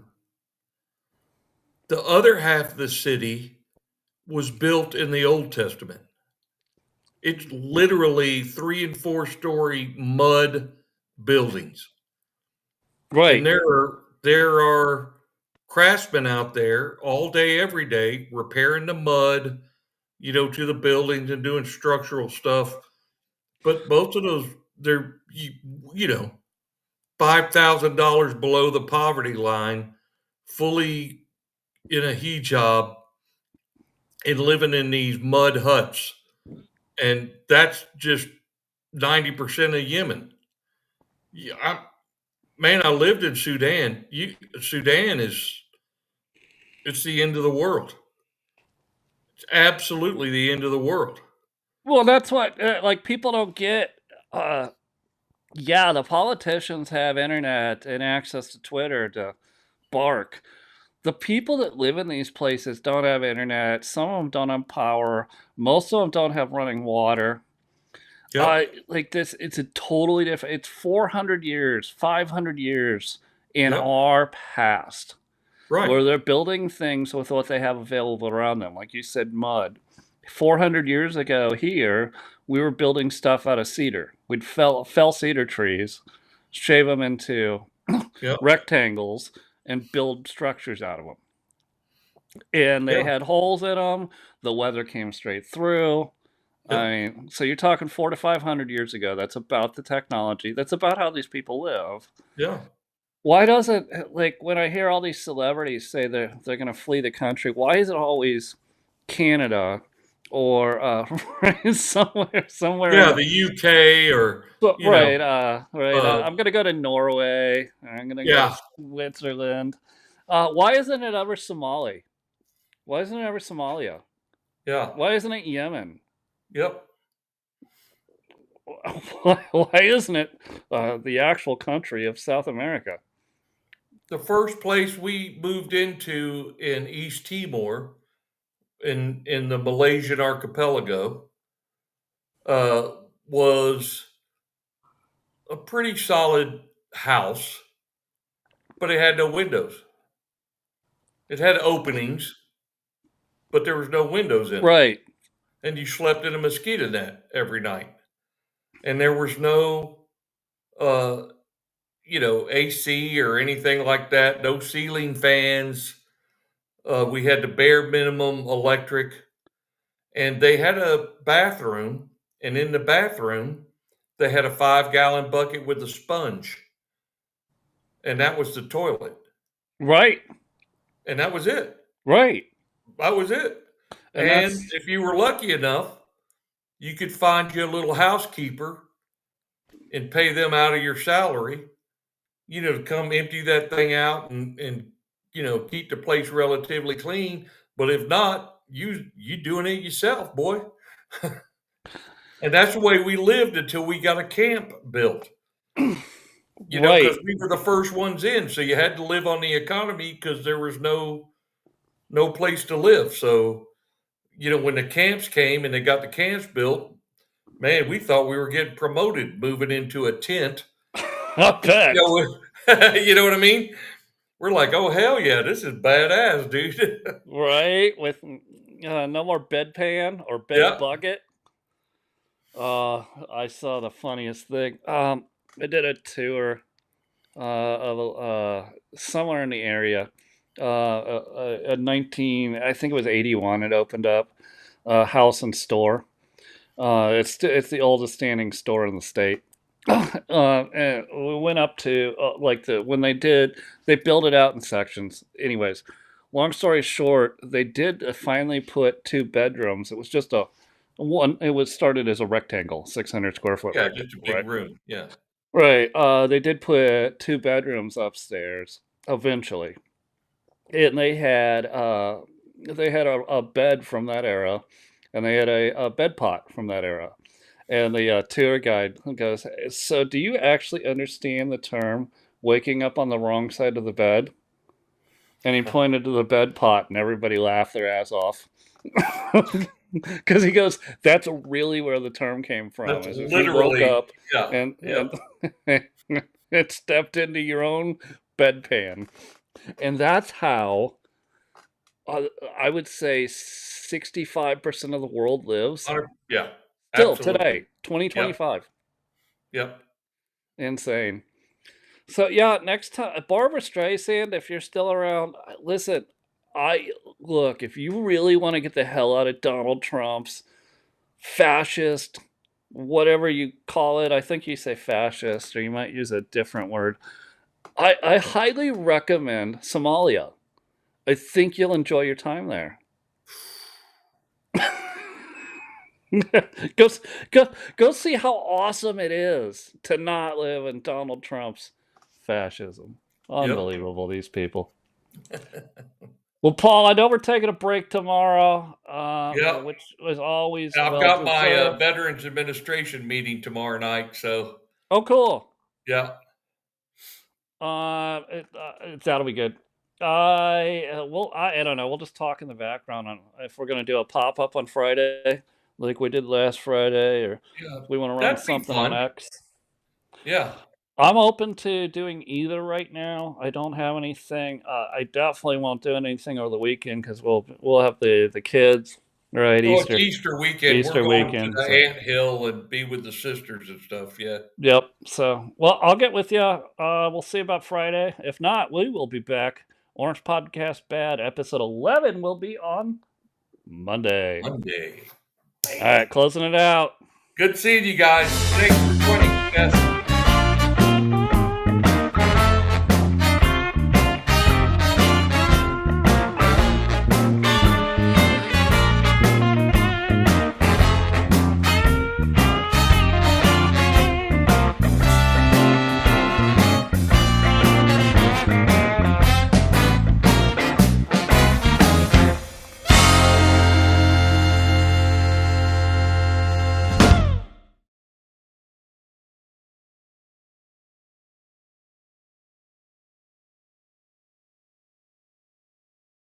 The other half of the city was built in the Old Testament. It's literally 3 and 4 story mud buildings. Right. And there are craftsmen out there all day, every day, repairing the mud, to the buildings and doing structural stuff. But most of those, they're, $5,000 below the poverty line, fully in a hijab and living in these mud huts. And that's just 90% of Yemen. Yeah, I lived in Sudan. Sudan it's the end of the world. It's absolutely the end of the world. Well, that's what, like, people don't get. The politicians have internet and access to Twitter to bark. The people that live in these places don't have internet. Some of them don't have power. Most of them don't have running water. Like this, it's a totally different. It's 400 years, 500 years in our past, right? Where they're building things with what they have available around them. Like you said, mud. 400 years ago, here we were building stuff out of cedar. We'd fell cedar trees, shave them into rectangles, and build structures out of them. And they had holes in them. The weather came straight through. I mean, so you're talking 400 to 500 years ago. That's about the technology. That's about how these people live. Yeah. Why doesn't, like, when I hear all these celebrities say they're going to flee the country, why is it always Canada or somewhere? Yeah, the UK or I'm going to go to Norway. I'm going to go to Switzerland. Why isn't it ever Somali? Why isn't it ever Somalia? Yeah. Why isn't it Yemen? Yep. Why isn't it the actual country of South America? The first place we moved into in East Timor, in the Malaysian archipelago, was a pretty solid house, but it had no windows. It had openings, but there was no windows in it. Right. And you slept in a mosquito net every night. And there was no, uh, AC or anything like that, no ceiling fans. We had the bare minimum electric, and they had a bathroom. And in the bathroom, they had a 5-gallon bucket with a sponge, and that was the toilet. Right. And that was it. Right. That was it. And And that's if you were lucky enough, you could find you a little housekeeper and pay them out of your salary, to come empty that thing out and keep the place relatively clean. But if not, you doing it yourself, boy. And that's the way we lived until we got a camp built. Because right. we were the first ones in, so you had to live on the economy because there was no place to live. So when the camps came and they got the camps built, man, we thought we were getting promoted, moving into a tent. I bet. You know what I mean? We're like, oh hell yeah, this is badass, dude. Right. With no more bedpan or bed Yeah. bucket. I saw the funniest thing. I did a tour of somewhere in the area. A 19, I think it was 81. It opened up house and store. It's the oldest standing store in the state. And we went up to like when they built it out in sections. Anyways, long story short, they did finally put two bedrooms. It was just a one. It was started as a rectangle, 600 square foot Yeah, rectangle, just a right? big room. Yeah. Right. They did put two bedrooms upstairs eventually, and they had a bed from that era, and they had a bed pot from that era. And the tour guide goes, "So, do you actually understand the term waking up on the wrong side of the bed?" And he pointed to the bed pot, and everybody laughed their ass off. Because he goes, "That's really where the term came from. That's Is if you woke literally, up yeah, and yeah. it stepped into your own bedpan." And that's how uh, I would say 65% of the world lives Yeah, still absolutely. today, Yep, 2025. yep. Insane. So yeah, next time, Barbara Streisand, if you're still around, listen. I look, if you really want to get the hell out of Donald Trump's fascist, whatever you call it, I think you say fascist, or you might use a different word. I highly recommend Somalia. I think you'll enjoy your time there. go, go see how awesome it is to not live in Donald Trump's fascism. Yep. Unbelievable, these people. Well, Paul, I know we're taking a break tomorrow, Yep. which was always And I've well got my deserved. Veterans Administration meeting tomorrow night, so Oh, cool. yeah. That'll be good. I don't know. We'll just talk in the background on if we're gonna do a pop up on Friday, like we did last Friday, or Yeah, if we want to run that'd be something on fun. X. Yeah. I'm open to doing either right now. I don't have anything. I definitely won't do anything over the weekend because we'll have the kids, right? Oh, it's Easter weekend. We're Easter going to weekend. the So Ant Hill and be with the sisters and stuff. Yeah. yep. So well, I'll get with you. We'll see about Friday. If not, we will be back. Orange Podcast Bad episode 11 will be on Monday. Monday. All right, closing it out. Good seeing you guys. Thanks for joining.